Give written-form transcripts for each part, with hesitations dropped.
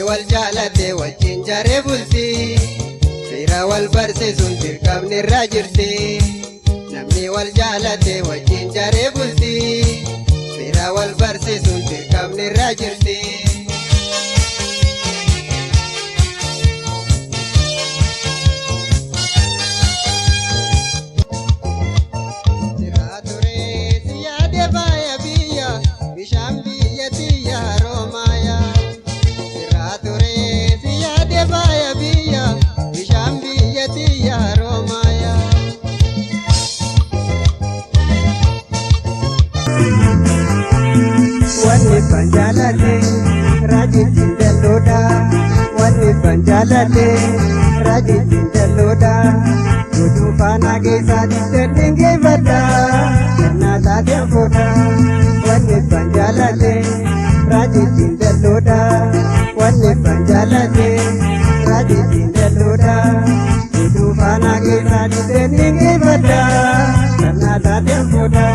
والجالة وجين جاري بلتي فيرا والبرسيسون تركب نراجرتي نمني والجالة وجين جاري بلتي فيرا والبرسيسون تركب نراجرتي Banjalate Raji Jindaluda Wani Banjalate Raji Jindaluda Yudu Fana Gesa Dinge Vada Nata Devoda Wani Banjalate Raji Jindaluda Wani Banjalate Raji Jindaluda Yudu Fana Gesa Dinge Vada Nata Devoda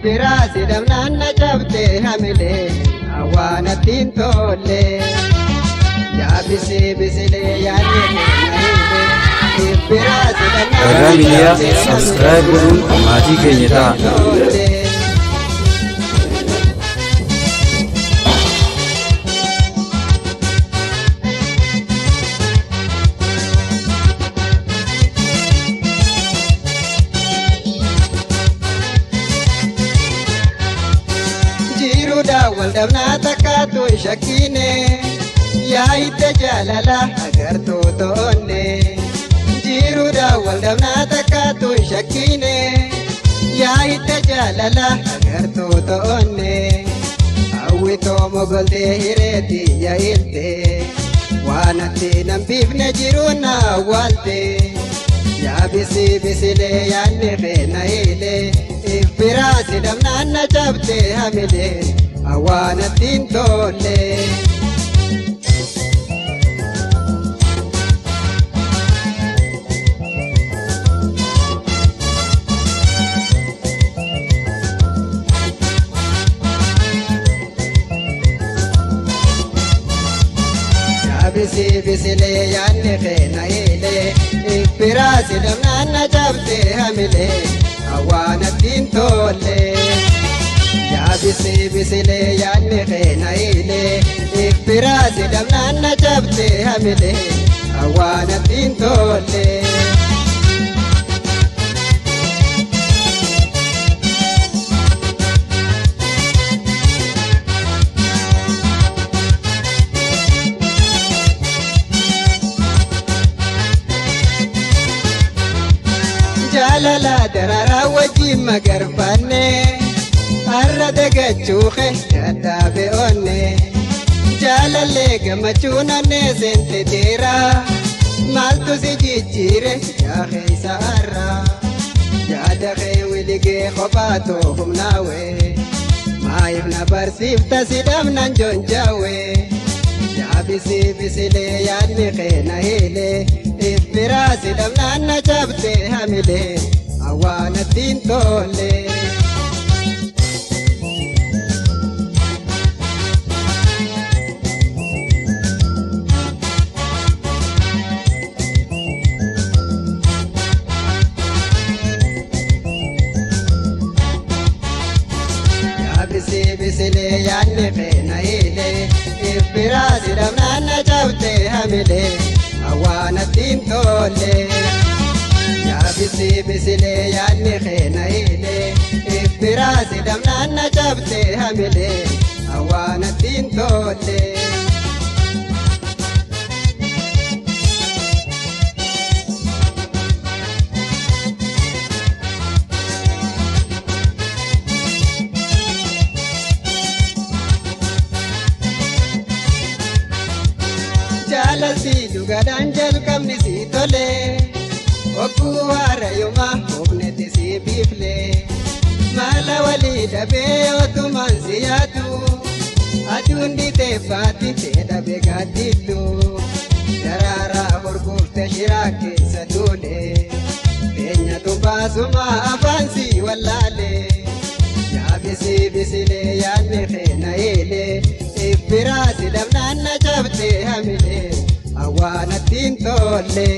براسي دمنا نجبتي هملي أوانا تنتولي يا بسي بسلي يا براسي دمنا نجبتي سبسكرايب ورون أماتي كينيتا والدمنا تكاتو شكيني يا إتجاللا أغرتو توني جيرو دا والدمنا تكاتو شكيني يا إتجاللا أغرتو توني أويتو مغلتي هيرتي يا إلتي وانتي نمبيف نجيرونا والتي يا بسي بسي لي يا نخينا إلي إفراسي دمنا نجبتي هملي أوانا تنتولي يا بسي بسي لي يا نخينا إلي إفراسي دمنا نجبتي هملي أوانا تنتولي يا بسي بسي لي يا نخينا إلي إفراسي دمنا نجبتي هملي أوانا تنتولي جاللا درارا وجي مقرباني أرد قجوخي كتابي أوني جالالي قمچونا نيزن تديرا مالتو سجيجيري يا خي سارا يا دخي ولقي خباتوهم ناوي ما يبنى برسيف تسيدمنا نجون جاوي يا بسي بسي لي يا نخينا هيلي إفراسي دمنا نجبتي هملي أوانا تنتولي بسلي يا نخينا إلي إفراسي دمنا نجبتي هملي أوانا تنتولي يا بسي بسلي يا نخينا إلي إفراسي دمنا نجبتي هملي أوانا تنتولي jaalasi dhugaadhaan jalqabni si tole ogguu waarayuma humnetti si biifle mala walii dhabee otumaan si yaadu aduun dhiteeffaatti fedhabe gaaddittu daraaraa horguufte shiraa keessa duule eenyatu baasuma afaan si wallaale yaabisi bisilee yaadne feena eele ifbiraa si dhabnaan na cabte hamile awwaanattiin tolle.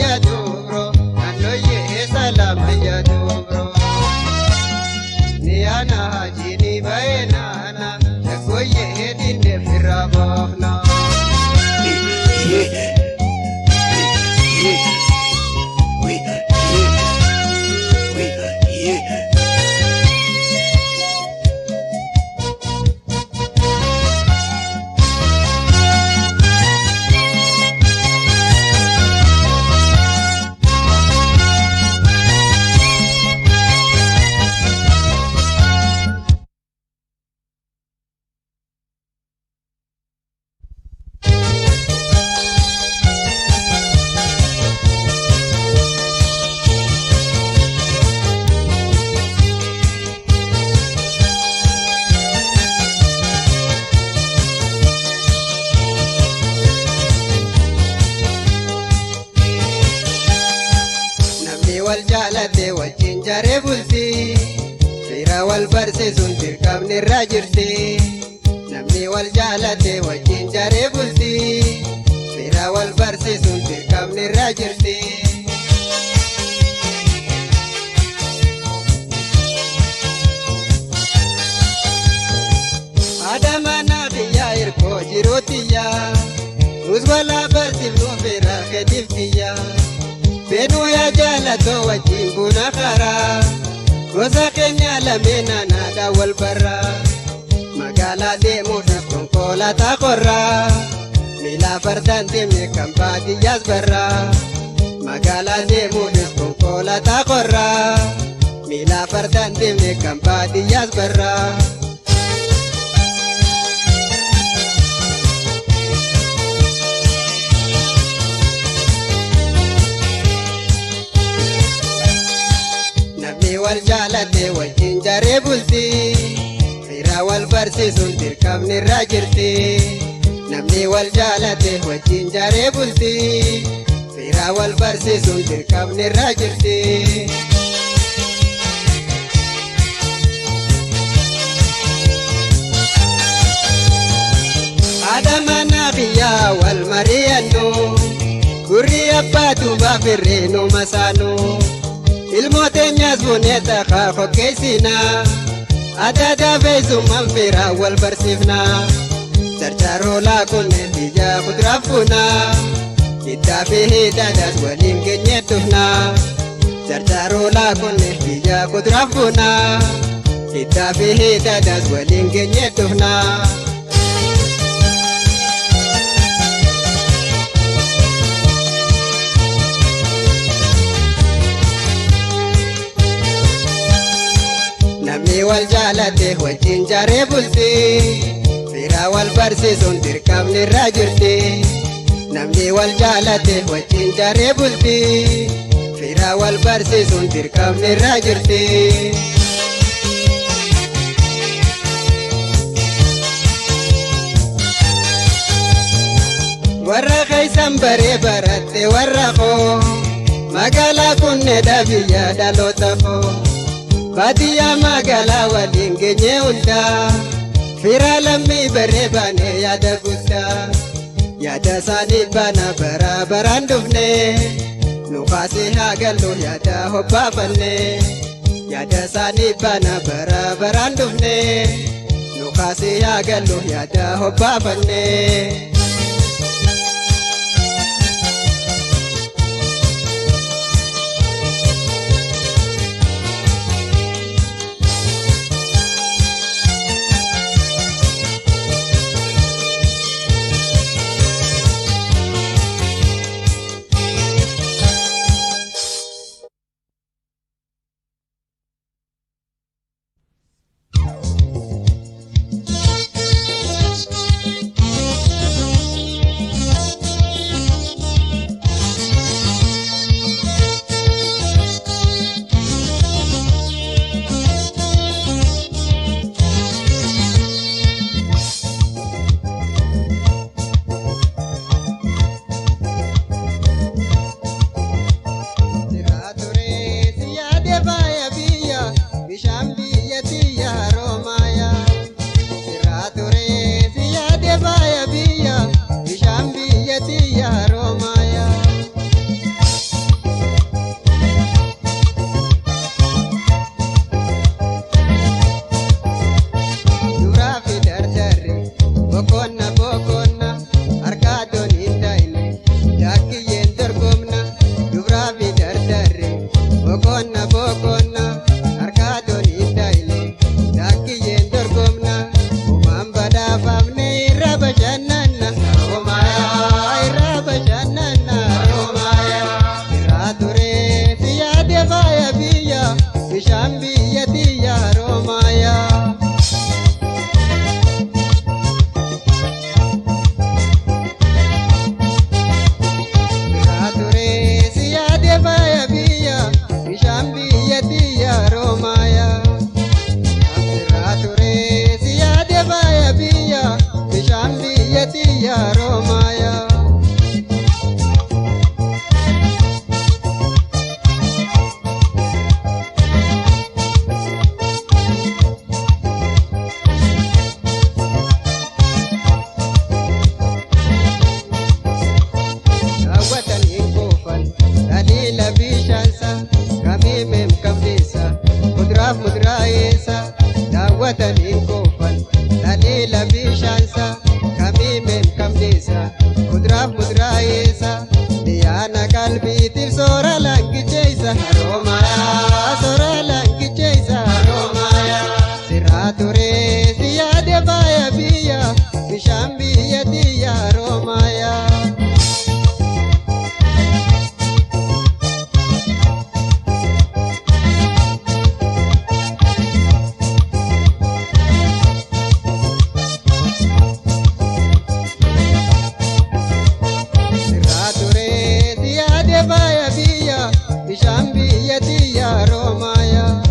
fayyadu bro annoyye salam fayyadu bro ni ana hajini baenana nagoye hedinde firabona والجالة والجنجر بلتي فيرا والبرس سنتر كم الراجرتي نمني والجالة والجنجر بلتي فيرا والبرس سنتر كم الراجرتي adamana biya irko jirotiya uzwala bartibnu fira kediftiya benu ya jalato wajimbuna khara gosa kenya lamena nada walbara magala demo konkola takorra mila fardante me kambadi yazbara magala demo konkola takorra mila fardante me kambadi yazbara والجالة والجنجر بلتي فيرا والبرس سنتر كم الراجرتي نمني والجالة والجنجر بلتي فيرا والبرس سنتر كم الراجرتي adamana biya والمريانو قري أباتو بافرينو مسانو ilmootenyas buneta khafo keesina adada feesu manfira wal barsifna charcharola kunne tija kudrafuna ittafihi dadas walin genyetufna charcharola kunne tija kudrafuna ittafihi dadas walin genyetufna والجالة والجنجر بلتي فيرا والبرس سنتر كم الراجرتي نمني والجالة والجنجر بلتي فيرا والبرس سنتر كم الراجرتي ورا خيسان بري برت ورا خو مقالا كن دابيا دالو تفو Badia magala walingenye unda Fira lammi bare bane yada gusta Yada sani bana bara barandufne Nukasi hagallo yada hobba banne Yada sani bana bara barandufne Nukasi hagallo yada hobba banne bishaan biyya tiyyaa Roomayaa. Siraa turee si yaade baaya biyya bishaan biyya tiyyaa Roomayaa. Siraa turee si yaade baaya biyya bishaan biyya tiyyaa Roomayaa. Daawwatanii koofan dhadheela bishaansa kamiimeen kamdeessa kuduraaf muduraayessa dhiyaana qalbiitiif soora langicheessa Haroomayaa soora langicheessa Haroomayaa. Siraa turee si yaade baaya biyya bishaan biyya tiyyaa Haroomayaa. Bishaan biyya tiyyaa Roomayaa.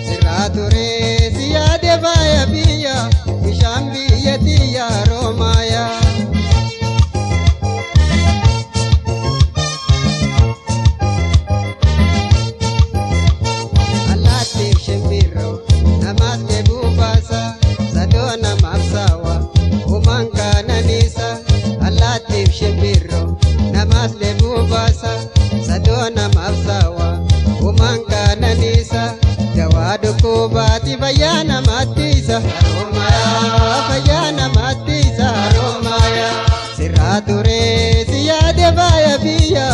Siraa turee si yaade baaya biyya bishaan biyya tiyyaa Roomayaa. Allaattiif shimbirroo namaas deebuu baasa sadoo namaaf saawa uumaan kaananiisa. Allaattiif shimbirroo namaas deebuu baasa sadoo namaaf saawa uumaan kaananiisa. Dawaa dhukkubaati fayyaa namaattiisa Haroomayaa fayyaa namaattiisa Haroomayaa. Siraa turee si yaade baaya biyya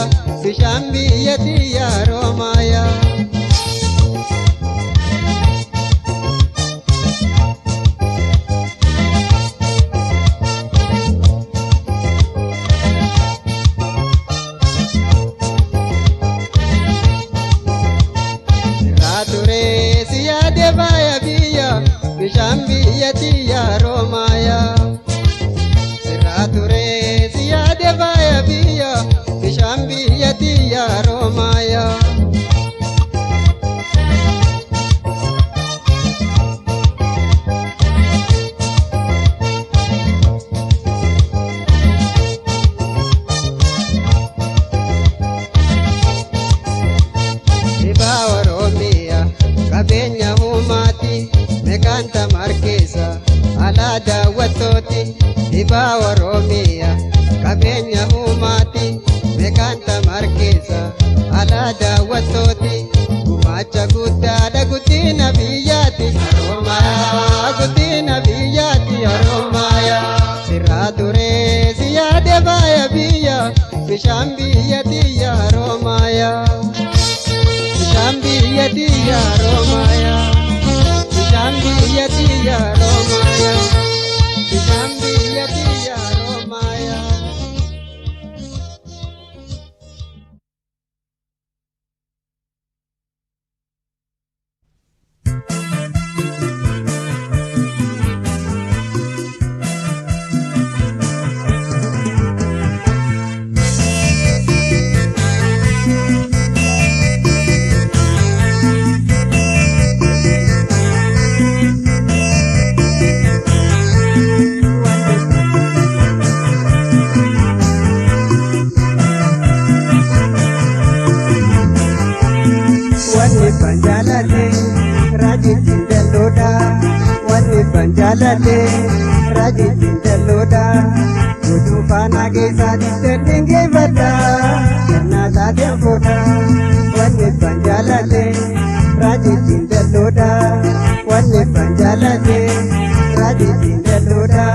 bishaan biyya tiyyaa Haroomayaa. Turee si yaade baaya biyya bishaan biyya tiyyaa Roomayaa. Siraa turee si yaade baaya biyya bishaan biyya tiyyaa Roomayaa. Qabeenya uumaati meeqaanta markeessa alaa daawwattooti dhibaa Oromiyaa. Qabeenya uumaati meeqaanta markeessa alaa daawwattooti gumaacha guddaadha guddina biyyaati Haroomayaa guddina biyyaati Haroomayaa. Siraa turee si yaade baaya biyya bishaan biyya tiyyaa Haroomayaa. Bishaan biyya tiyyaa Haroomayaa. Bishaan biyya tiyyaa Haroomayaa. Bishaan biyya tiyyaa Haroomayaa. Banjalate rajitin teloda Kudu fana gesa ditenenge vada Karna tade foda Wanne banjalate rajitin teloda Wanne banjalate rajitin teloda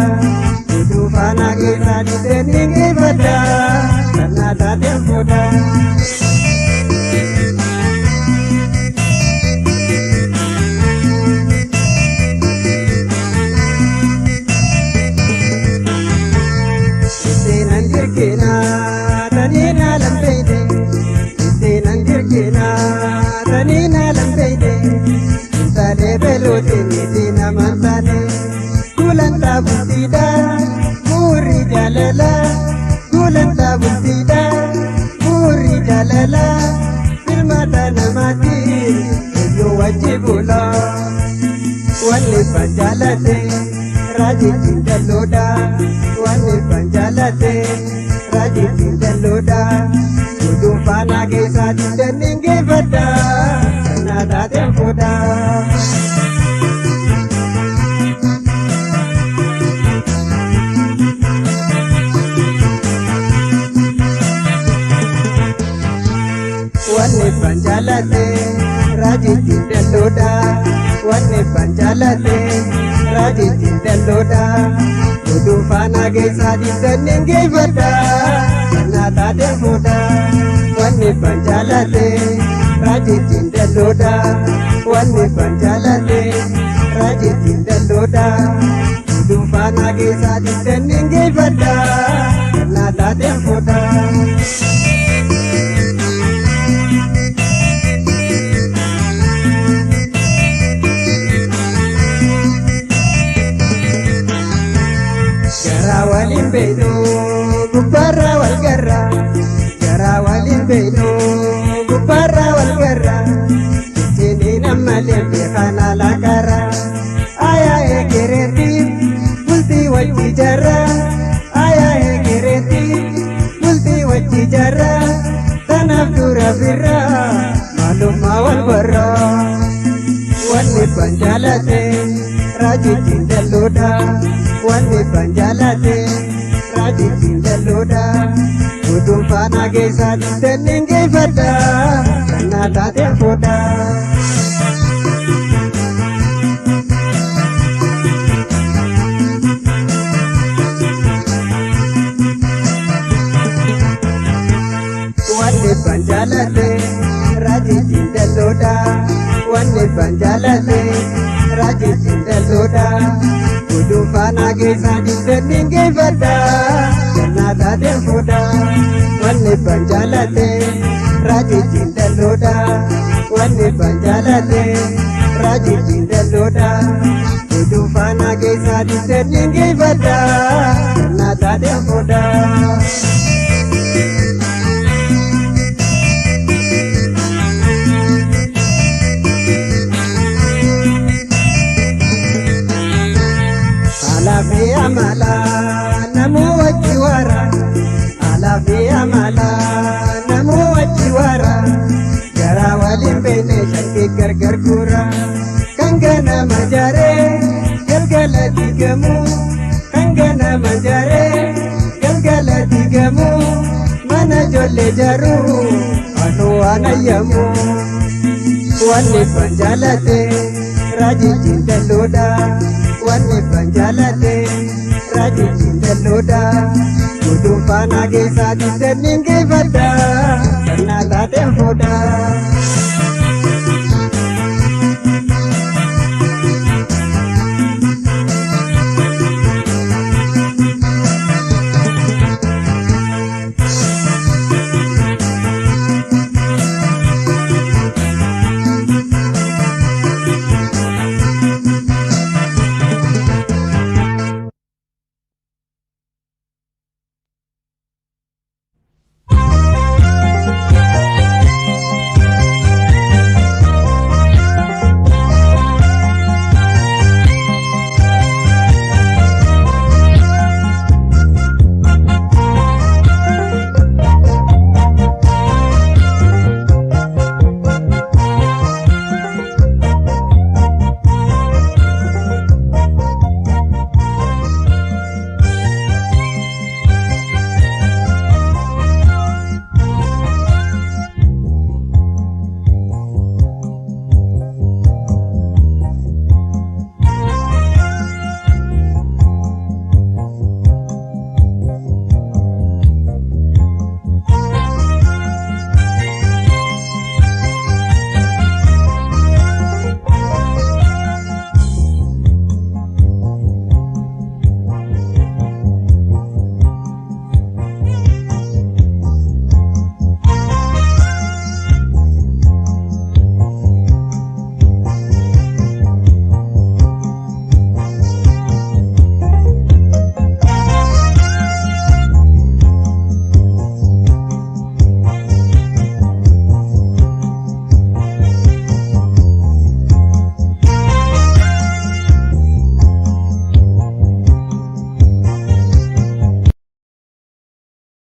Kudu fana gesa ditenenge vada Karna tade foda Tanina lam jaalala gulantaa bultiidha bu'uurri jaalala filmaata namaati eeyyuu wajji bula wanni ban jaalate raajitiin dalloodha wanni ban jaalate raajitiin dalloodha oduu faanaa keessaatti danniin geeffadha sanaa taateen fuudha. Wanni ban jaalate raajitiin dalloodha wanni ban jaalate raajitiin dalloodha oduu faanaa keessaatti danniin geeffadha sanaa taateen fuudha. Wanni ban jaalate raajitiin dalloodha wanni ban jaalate raajitiin dalloodha oduu faanaa keessaatti danniin geeffadha sanaa taateen fuudha. Walin beenu gubbaarra wal garra garaa walin beenu gubbaarra wal garra jeeni nammalee beekan alaakara ayaa eegereeti bultii wajji jarra ayaa eegereeti bultii wajji jarra tanaaf dura birra maalummaa wal barra wanni ban jaalate raajitiin dalloodha wanni ban jaalate raajitiin dalloodha oduu faanaa keessaatti danniin geeffadha sanaa taateen fuudha. Wanni ban jaalate raajitiin dalloodha wanni ban jaalate raajitiin dalloodha oduu faanaa keessaatti danniin geeffadha sanaa taateen fuudha. Wanni ban jaalate raajitiin dalloodha wanni ban jaalate raajitiin dalloodha oduu faanaa keessaatti danniin geeffadha sanaa taateen fuudha. Alaafee amala namuu wajji wara alaafee amala namuu wajji wara garaa waliin beene shakkii gargar guura kan ganama jaree galgala digamu kan ganama jaree galgala digamu mana ijoollee jaruu anuu anayyamu wanni ban jaalate raajitiin dalloodha wanni ban jaalate raajitiin dalloodha oduu faanaa keessaatti danniin geeffadha sanaa